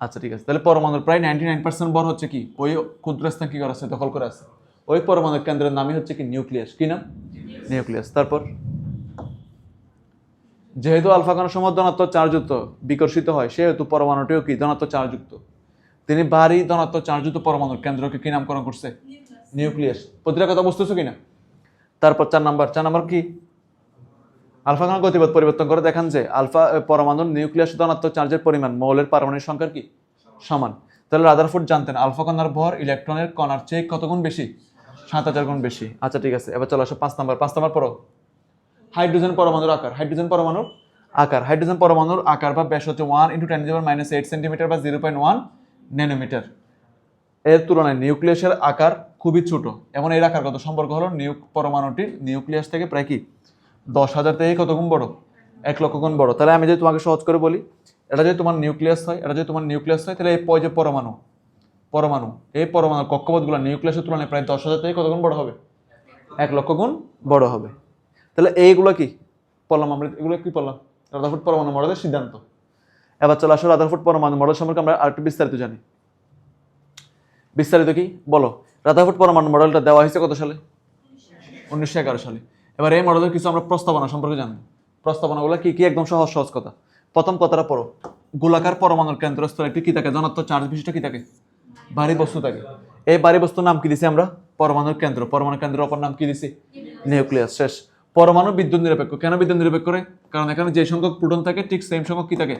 আচ্ছা, ঠিক আছে। তাহলে পরমাণুর প্রায় 99% ভর হচ্ছে কি ওই ক্ষুদ্র স্থান কি করা আছে, দখল করে আছে। ওই পরমাণুর কেন্দ্রের নামই হচ্ছে কি নিউক্লিয়াস। কি নাম? নিউক্লিয়াস। তারপর যেহেতু আলফা কণা সমূহ ধনাত্মক চার্জযুক্ত বিকর্ষিত হয়, সেহেতু পরমাণুটিও কি ধনাত্মক চার্জযুক্ত। তিনি ভারী ধনাত্মক চার্জযুক্ত পরমাণুর কেন্দ্রকে কি নামকরণ করছে? নিউক্লিয়াস। প্রতিটা কথা বুঝতেছো কিনা? তারপর 4 নাম্বার কি? আলফা কণার গতিপথ পরিবর্তন করে দেখান যে আলফা পরমাণুর নিউক্লিয়াস ধনাত্মক চার্জের পরিমাণ মৌলের পারমাণবিক সংখ্যার কি সমান। তাহলে রাদারফোর্ড জানতেন আলফা কণার ভর ইলেকট্রনের কণার চেয়ে কত গুণ বেশি? 7000 গুণ বেশি। আচ্ছা, ঠিক আছে, এবার চলো আসো 5 নাম্বার পড়ো। হাইড্রোজেন পরমাণুর আকার বা ব্যাস হচ্ছে 1 × 10⁻⁸ সেন্টিমিটার বা 0.1 ন্যানোমিটার। এর তুলনায় নিউক্লিয়াসের আকার খুবই ছোট। এমন এর আকার কত? সম্পর্ক হলো পরমাণুটির নিউক্লিয়াস থেকে প্রায় কি 10,000 থেকে কত গুণ বড়? 1 লক্ষ গুণ বড়। তাহলে আমি যদি তোমাকে সহজ করে বলি, এটা যদি তোমার নিউক্লিয়াস হয়, তাহলে এই যে পরমাণু এই পরমাণুর কক্ষপথগুলো নিউক্লিয়াসের তুলনায় প্রায় 10,000 থেকে কত গুণ বড় হবে? 1 লক্ষ গুণ বড় হবে। তাহলে এইগুলো কি পড়লাম আমরা? এগুলো কি পড়লাম? রাদারফোর্ড পরমাণু মডেলের সিদ্ধান্ত। এবার চলে আসো রাদারফোর্ড পরমাণু মডেল সম্পর্কে আমরা আরেকটু বিস্তারিত জানি। বিস্তারিত কি বলো? রাদারফোর্ড পরমাণু মডেলটা দেওয়া হয়েছে কত সালে? 1911 সালে। এবার এই মডেলের কিছু আমরা প্রস্তাবনা সম্পর্কে জানবো। প্রস্তাবনাগুলো কি কি একদম সহজ সহজ কথা। প্রথম কথাটা পড়ো, গোলাকার পরমাণুর কেন্দ্রস্থলে একটি কি থাকে, ধনাত্মক চার্জ বিশিষ্ট কি থাকে, ভারী বস্তু থাকে। এই ভারী বস্তুর নাম কি দিছি আমরা, পরমাণুর কেন্দ্র। পরমাণুর কেন্দ্রের অপর নাম কি দিছি, নিউক্লিয়াস। শেষ। পরমাণু বিদ্যুৎ নিরপেক্ষ। কেন বিদ্যুৎ নিরপেক্ষ করে, কারণ এখানে যে সংখ্যক প্রোটন থাকে ঠিক সেম সংখ্যক কি থাকে,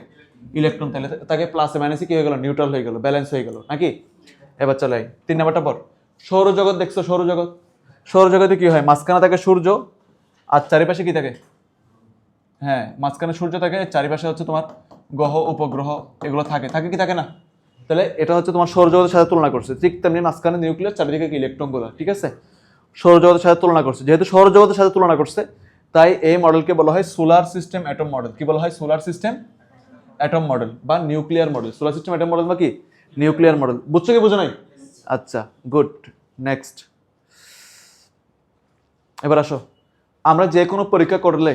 ইলেকট্রন তাকে প্লাসে মাইনাসে কি হয়ে গেল, নিউট্রাল হয়ে গেল, ব্যালেন্স হয়ে গেল নাকি। এবার চলে 3 নাম্বারটা পর, সৌরজগৎ দেখছো, সৌরজগৎ। সৌরজগতে কি হয়, মাঝখানে থাকে সূর্য আর চারিপাশে কি থাকে, হ্যাঁ মাঝখানে সূর্য থাকে, চারিপাশে হচ্ছে তোমার গ্রহ উপগ্রহ এগুলো থাকে, থাকে কি থাকে না। তাহলে এটা হচ্ছে তোমার সৌরজগতের সাথে তুলনা করছে, ঠিক তেমনি মাঝখানে নিউক্লিয়াস, চারিদিকে কি ইলেকট্রনগুলো, ঠিক আছে। সৌরজগতের সাথে তুলনা করছে, যেহেতু সৌরজগতের সাথে তুলনা করছে তাই এই মডেলকে বলা হয় সোলার সিস্টেম অ্যাটম মডেল। কি বলা হয়, সোলার সিস্টেম অ্যাটম মডেল বা nuclear model. Solar system atom model বা কি নিউক্লিয়ার মডেল। বুঝছো কি বুঝো নাই? আচ্ছা গুড। নেক্সট, এবার আসো, আমরা যে কোনো পরীক্ষা করলে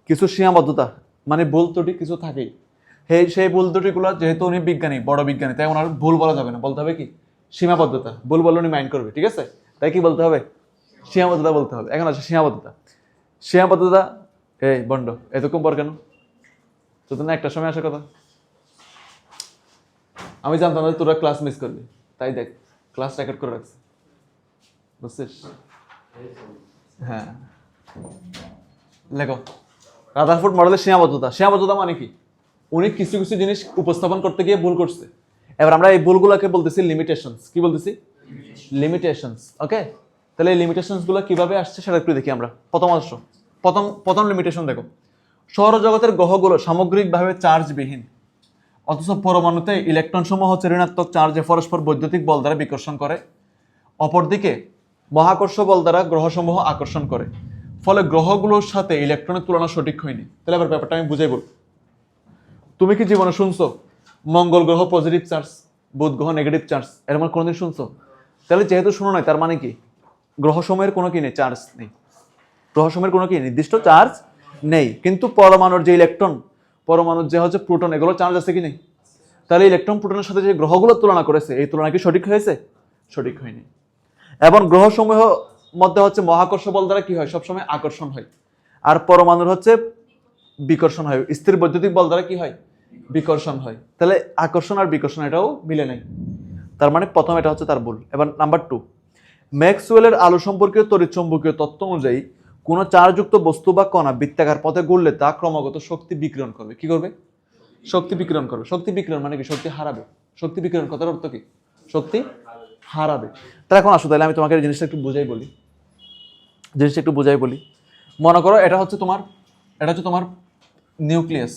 কিছু সীমাবদ্ধতা মানে ভুল ত্রুটি কিছু থাকেই। সেই ভুল ত্রুটিগুলো যেহেতু উনি বিজ্ঞানী, বড় বিজ্ঞানী, তাই ওনার ভুল বলা যাবে না, বলতে হবে কি সীমাবদ্ধতা। ভুল বললে উনি মাইন্ড করবে, ঠিক আছে। তাই কি বলতে হবে, সীমাবদ্ধতা বলতে হবে। এখন আছে সীমাবদ্ধতা। সীমাবদ্ধতা, এই বন্ড এতক্ষণ পর কেন, তো না একটা সময় আসার কথা। আমি জানতাম না তোরা ক্লাস মিস করবি, তাই দেখ ক্লাস রেকর্ড করে রাখছে, বুঝছিস। হ্যাঁ লেখো, রাদারফোর্ড মডেলের সীমাবদ্ধতা। সীমাবদ্ধতা মানে কি, উনি কিছু কিছু জিনিস উপস্থাপন করতে গিয়ে ভুল করছে। এবার আমরা এই ভুলগুলোকে বলতেছি লিমিটেশনস। কি বলতেছি, লিমিটেশনস। ওকে, তাহলে এই লিমিটেশনসগুলো কিভাবে আসছে সেটা একটু দেখি আমরা। প্রথম লিমিটেশন দেখো, সৌরজগতের গ্রহগুলো সামগ্রিকভাবে চার্জবিহীন, অথচ পরমাণুতে ইলেকট্রন সমূহ হচ্ছে ঋণাত্মক চার্জে পরস্পর বৈদ্যুতিক বল দ্বারা বিকর্ষণ করে। অপরদিকে মহাকর্ষ বল দ্বারা গ্রহসমূহ আকর্ষণ করে, ফলে গ্রহগুলোর সাথে ইলেকট্রনের তুলনা সঠিক হয়নি। তাহলে এবার ব্যাপারটা আমি বুঝাই বল। তুমি কি জীবনে শুনছো মঙ্গল গ্রহ পজিটিভ চার্জ, বুধ গ্রহ নেগেটিভ চার্জ, এর মানে কোনোদিন শুনছো? তাহলে যেহেতু শুনো নাই, তার মানে কি গ্রহসমূহের কোনো কি নেই, চার্জ নেই। গ্রহসমূহের কোনো কি নির্দিষ্ট চার্জ নেই। কিন্তু পরমাণুর যে ইলেকট্রন, পরমাণুর যে হচ্ছে প্রোটন, এগুলো চার্জ আছে কি নেই। তাহলে ইলেকট্রন প্রোটনের সাথে যে গ্রহগুলোর তুলনা করেছে, এই তুলনা কি সঠিক হয়েছে, সঠিক হয়নি। এবং গ্রহসমূহ মধ্যে হচ্ছে মহাকর্ষ বল দ্বারা কি হয়, সবসময় আকর্ষণ হয়, আর পরমাণুর হচ্ছে বিকর্ষণ হয়। স্থির বৈদ্যুতিক বল দ্বারা কি হয়, বিকর্ষণ হয়। তাহলে আকর্ষণ আর বিকর্ষণ এটাও মিলে নাই। তার মানে প্রথম এটা হচ্ছে তার ভুল। এবার নাম্বার 2, ম্যাক্সওয়েলের আলো সম্পর্কীয় তড়িৎচুম্বকীয় তত্ত্ব অনুযায়ী কোন চার্জযুক্ত বস্তু বা কণা বৃত্তাকার পথে ঘুরলে তা ক্রমাগত শক্তি বিকিরণ করবে। কি করবে, শক্তি বিকিরণ করবে। শক্তি বিকিরণ মানে কি, শক্তি হারাবে। শক্তি বিকিরণ কথার অর্থ কি, শক্তি হারাবে। তাহলে এখন আসো, তাহলে আমি তোমাকে জিনিসটা একটু বুঝাই বলি। মনে করো এটা হচ্ছে তোমার নিউক্লিয়াস।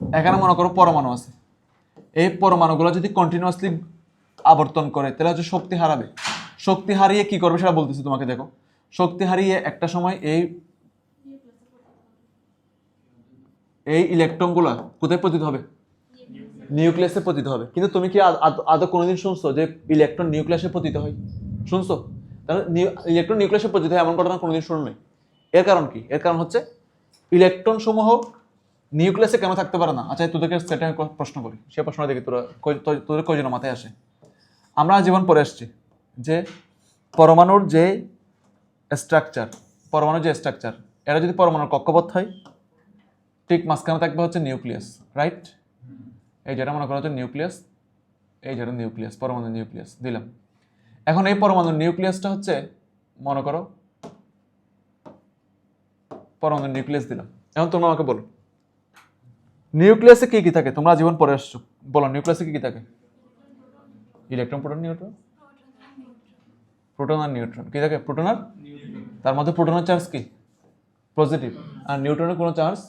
এখানে মনে করো পরমাণু আছে। এই পরমাণুগুলো যদি কন্টিনিউয়াসলি আবর্তন করে তাহলে হচ্ছে শক্তি হারাবে। শক্তি হারিয়ে কি করবে সেটা বলতেছি তোমাকে। দেখো, শক্তি হারিয়ে একটা সময় এই ইলেকট্রনগুলো কোথায় পতিত হবে, নিউক্লিয়াসে পতিত হবে। কিন্তু তুমি কি আদৌ কোনোদিন শুনছো যে ইলেকট্রন নিউক্লিয়াসে পতিত হয়, শুনছো? তাহলে ইলেকট্রন নিউক্লিয়াসে পতিত হয় এমন ঘটনা কোনোদিন শুনো নাই। এর কারণ কি, এর কারণ হচ্ছে ইলেকট্রন সমূহ নিউক্লিয়াসে কেন থাকতে পারে না। আচ্ছা তোদেরকে সেটা প্রশ্ন করি, সে প্রশ্নটা দেখি তোদের কয়জন মাথায় আসে। আমরা জীবন পড়ে আসছি যে পরমাণুর যে স্ট্রাকচার, এরা যদি পরমাণুর কক্ষপথ হয়, ঠিক মাঝখানে থাকবে হচ্ছে নিউক্লিয়াস, রাইট। এই যেটা মনে করা হচ্ছে নিউক্লিয়াস, এই যেটা নিউক্লিয়াস, পরমাণুর নিউক্লিয়াস দিলাম। এখন এই পরমাণুর নিউক্লিয়াসটা হচ্ছে মনে করো পরমাণুর নিউক্লিয়াস দিলাম। এখন তোমরা আমাকে বলো নিউক্লিয়াসে কি কি থাকে, তোমরা জীবন পড়ে আসছো, বলো নিউক্লিয়াসে কি কি থাকে। Electron, proton, neutron. প্রোটন আর নিউট্রন কি থাকে, প্রোটন আর, তার মধ্যে প্রোটনের চার্জ কি পজিটিভ, আর নিউট্রনের কোনো চার্জ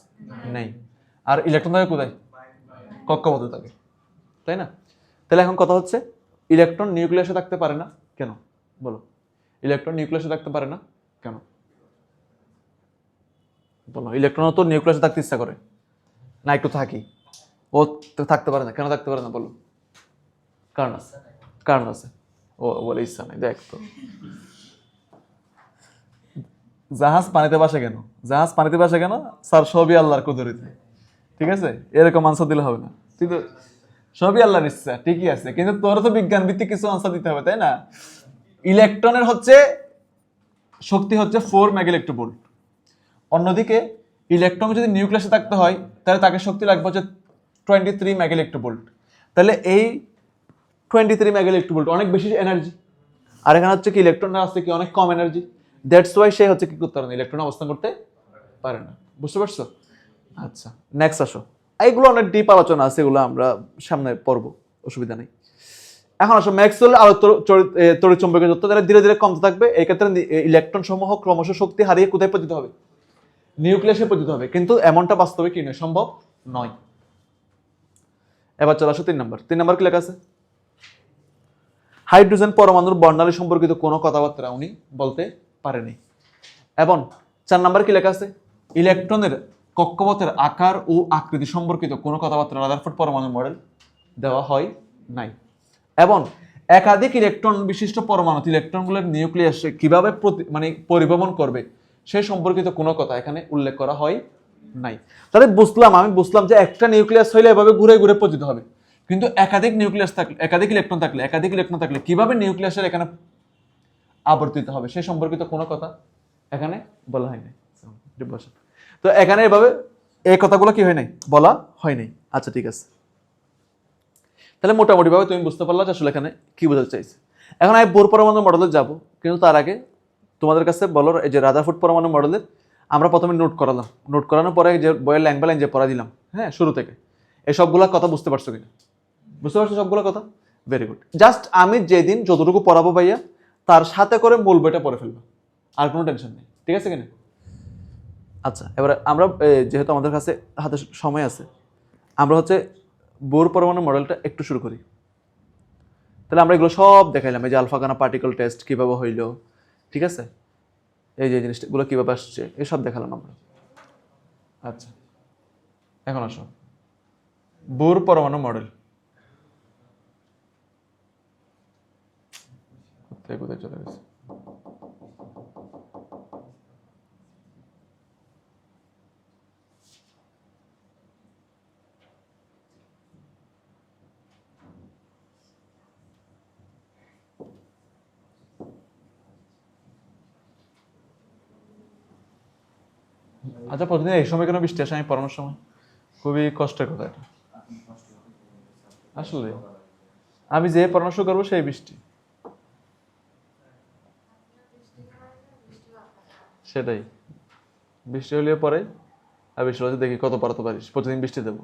নেই। আর ইলেকট্রন থাকে কোথায়, কক্ষপথে থাকে, তাই না। তাহলে এখন কথা হচ্ছে ইলেকট্রন নিউক্লিয়াসে থাকতে পারে না কেন, বলো। ইলেকট্রন নিউক্লিয়াসে থাকতে পারে না কেন, বলো। ইলেকট্রন তো নিউক্লিয়াসে থাকতে ইচ্ছা করে না, একটু থাকি, ও থাকতে পারে না কেন, থাকতে পারে না বলো। কারণ আছে। ও বলে ইচ্ছা নাই। দেখ তো জাহাজ পানিতে বাসে কেন, স্যার সবই আল্লাহর কুদরতে, ঠিক আছে। এরকম আনসার দিলে হবে না। তুই তো সবই আল্লাহর ইচ্ছা, ঠিকই আছে, কিন্তু তোর তো বিজ্ঞান ভিত্তিক কিছু আনসার দিতে হবে, তাই না। ইলেকট্রনের হচ্ছে শক্তি হচ্ছে 4 মেগাইলেক্ট্রোভোল্ট। অন্যদিকে ইলেকট্রন যদি নিউক্লিয়াসে থাকতে হয় তাহলে তাকে শক্তি লাগবে হচ্ছে 23 মেগাইলেক্ট্রোভোল্ট। তাহলে এই 23 মেগাইলেক্ট্রোভোল্ট অনেক বেশি এনার্জি, আর এখানে হচ্ছে কি ইলেকট্রনের আছে কি অনেক কম এনার্জি। দ্যাটস ওয়াই সে হচ্ছে কি করতে পারে না, ইলেকট্রন অবস্থান করতে পারে না। বুঝতে পারছো? আচ্ছা, নেক্সট আসো। এইগুলো অনেক ডিপ আলোচনা আছে, এগুলো আমরা সামনে পড়ব, অসুবিধা নেই। এখন আসো ম্যাক্সওয়েল আর তড়িৎচুম্বকীয় তত্ত্ব, তাহলে ধীরে ধীরে কমতে থাকবে। এই ক্ষেত্রে ইলেকট্রন সমূহ ক্রমশ শক্তি হারিয়ে কোথায় পতিত হবে? নিউক্লিয়াসে পতিত হবে। কিন্তু এমনটা বাস্তবে কি নয়, সম্ভব নয়। এবার চলে আসো 3 নম্বর। 3 নম্বর কি লেখা আছে? হাইড্রোজেন পরমাণুর বর্ণালী সম্পর্কিত কোনো কথাবার্তা উনি বলতে পারেনি। এবং 4 নম্বর কি লেখা আছে? ইলেকট্রনের কক্ষপথের আকার ও আকৃতি সম্পর্কিত কোনো কথাবার্তা রাদারফোর্ড পরমাণুর মডেল দেওয়া হয় নাই। এবং একাধিক ইলেকট্রন বিশিষ্ট পরমাণু ইলেকট্রনগুলোর নিউক্লিয়াসে কিভাবে পরিভ্রমণ করবে সেই সম্পর্কিত কোনো কথা এখানে উল্লেখ করা হয় নাই। তাহলে আমি বুঝলাম যে একটা নিউক্লিয়াস হইলে এভাবে ঘুরে ঘুরে পতিত হবে, কিন্তু একাধিক নিউক্লিয়াস থাকলে, একাধিক ইলেকট্রন থাকলে কিভাবে নিউক্লিয়াসের এখানে আবর্তিত হবে সেই সম্পর্কিত কোনো কথা এখানে বলা হয় নাই। তো এখানে এভাবে এই কথাগুলো কি হয় নাই, বলা হয় নাই। আচ্ছা ঠিক আছে, তাহলে মোটামুটি ভাবে তুমি বুঝতে পারলা যে আসলে এখানে কি বোঝাতে চাইছে। এখন আমি বোর পরমাণু মডেলে যাব, কিন্তু তার আগে তোমাদের কাছে বলো, এই যে রাদারফোর্ড পরমাণু মডেলের আমরা প্রথমে নোট করালাম, নোট করানোর পরে যে বইয়ের লাইন বাই লাইন যে পড়া দিলাম, হ্যাঁ শুরু থেকে, এই সবগুলা কথা বুঝতে পারছো কিনা? বুঝতে পারছো সবগুলো কথা? Very good. জাস্ট আমি যেদিন যতটুকু পড়াবো ভাইয়া তার সাথে করে মূল বইটা পড়ে ফেলবো, আর কোনো টেনশন নেই, ঠিক আছে কিনা? আচ্ছা, এবার আমরা যেহেতু আমাদের কাছে হাতে সময় আছে, আমরা হচ্ছে বোর পরমাণু মডেলটা একটু শুরু করি। তাহলে আমরা এগুলো সব দেখাইলাম, এই যে আলফা কানা পার্টিকেল টেস্ট কীভাবে হইলো, ঠিক আছে, এই যে জিনিসগুলো কীভাবে আসছে, এসব দেখালাম আমরা। আচ্ছা, এখন আসো বোর পরমাণু মডেল। কোথায় চলে গেছে? আচ্ছা, প্রতিদিন এই সময় কেন বৃষ্টি আসে আমি পড়ানোর সময়? খুবই কষ্টের কথা এটা আসলে। আমি যে পড়ানো শুরু করবো সেই বৃষ্টি, সেটাই। বৃষ্টি হলে পরে আর বৃষ্টি হলে দেখি কত পড়াতে পারিস, প্রতিদিন বৃষ্টি দেবো।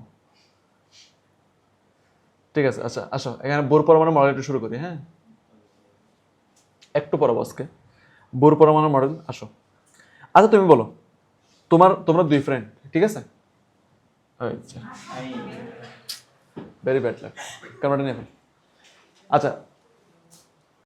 ঠিক আছে, আচ্ছা আসো এখানে বোর পরমাণু মডেল একটু শুরু করি। হ্যাঁ, একটু পড়াবো আজকে বোর পরমাণু মডেল। আসো, আচ্ছা তুমি বলো, তোমরা 2 ফ্রেন্ড, ঠিক আছে? আচ্ছা, ভেরি ব্যাড লাক, ক্যামেরাটা নিয়ে ফেল। আচ্ছা,